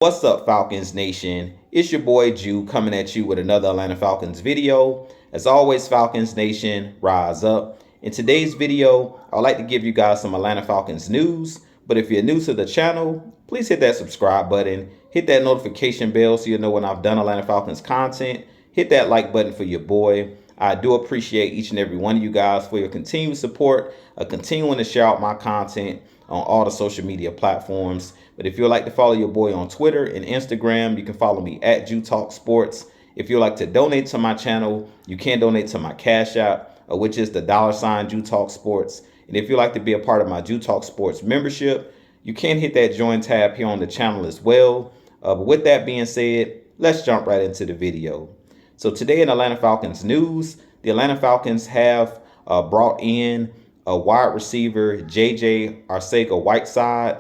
What's up, Falcons Nation? It's your boy Jew coming at you with another Atlanta Falcons video. As always, Falcons Nation, rise up. In today's video, I'd like to give you guys some Atlanta Falcons news. But if you're new to the channel, please hit that subscribe button. Hit that notification bell so you'll know when I've done Atlanta Falcons content. Hit that like button for your boy. I do appreciate each and every one of you guys for your continued support, continuing to share out my content on all the social media platforms. But if you'd like to follow your boy on Twitter and Instagram, you can follow me at JewTalkSports. If you'd like to donate to my channel, you can donate to my Cash App, which is the $ JewTalkSports. And if you'd like to be a part of my JewTalkSports membership, you can hit that join tab here on the channel as well. But with that being said, let's jump right into the video. So today in Atlanta Falcons news, the Atlanta Falcons have brought in a wide receiver, Arcega-Whiteside.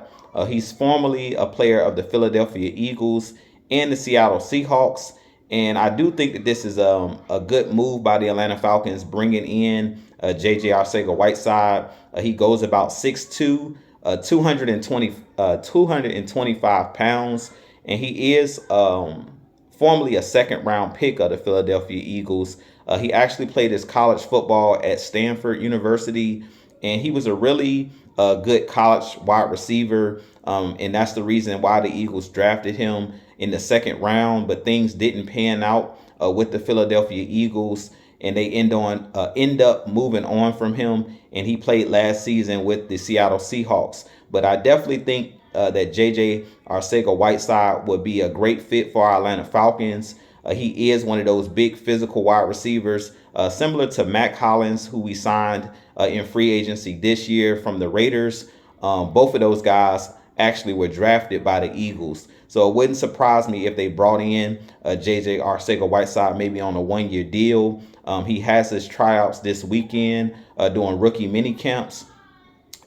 He's formerly a player of the Philadelphia Eagles and the Seattle Seahawks. And I do think that this is a good move by the Atlanta Falcons, bringing in Arcega-Whiteside. He goes about 6'2", 225 pounds, and he is formerly a second-round pick of the Philadelphia Eagles. He actually played his college football at Stanford University, and he was a really good college wide receiver, and that's the reason why the Eagles drafted him in the second round. But things didn't pan out with the Philadelphia Eagles, and they end up moving on from him, and he played last season with the Seattle Seahawks. But I definitely think that Arcega-Whiteside would be a great fit for our Atlanta Falcons. He is one of those big physical wide receivers, similar to Mac Hollins, who we signed in free agency this year from the Raiders. Both of those guys actually were drafted by the Eagles. So it wouldn't surprise me if they brought in Arcega-Whiteside maybe on a one-year deal. He has his tryouts this weekend doing rookie mini camps.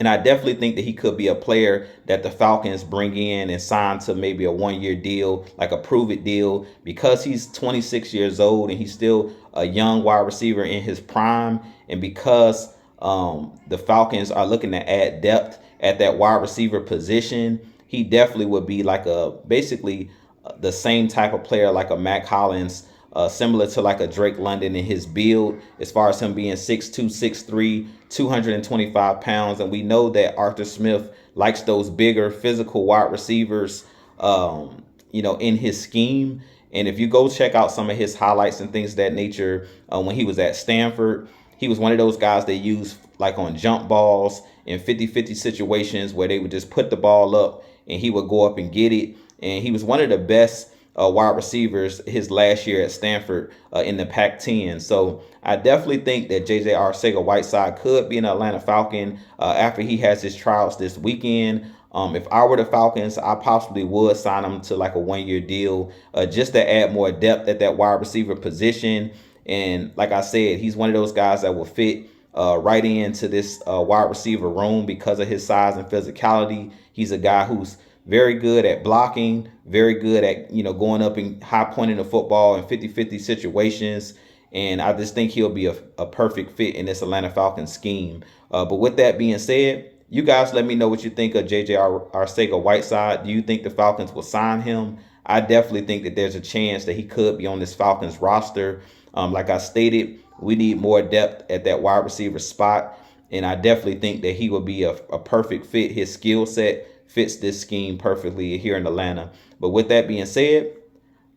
And I definitely think that he could be a player that the Falcons bring in and sign to maybe a one-year deal, like a prove-it deal, because he's 26 years old and he's still a young wide receiver in his prime. And because the Falcons are looking to add depth at that wide receiver position, he definitely would be like basically the same type of player like a Mac Hollins, similar to like a Drake London in his build, as far as him being 6'2", 6'3", 225 pounds. And we know that Arthur Smith likes those bigger physical wide receivers, in his scheme. And if you go check out some of his highlights and things of that nature, when he was at Stanford, he was one of those guys they used like on jump balls in 50-50 situations where they would just put the ball up and he would go up and get it. And he was one of the best wide receivers his last year at Stanford in the Pac-10. So I definitely think that Arcega-Whiteside could be an Atlanta Falcon after he has his tryouts this weekend. If I were the Falcons, I possibly would sign him to like a one-year deal just to add more depth at that wide receiver position. And like I said, he's one of those guys that will fit right into this wide receiver room because of his size and physicality. He's a guy who's very good at blocking, very good at, going up and high pointing the football in 50-50 situations. And I just think he'll be a perfect fit in this Atlanta Falcons scheme. But with that being said, you guys let me know what you think of Arcega-Whiteside. Do you think the Falcons will sign him? I definitely think that there's a chance that he could be on this Falcons roster. Like I stated, we need more depth at that wide receiver spot. And I definitely think that he would be a perfect fit. His skill set fits this scheme perfectly here in Atlanta. But with that being said,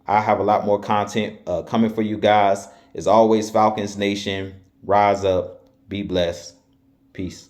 I have a lot more content coming for you guys. As always, Falcons Nation, rise up, be blessed. Peace.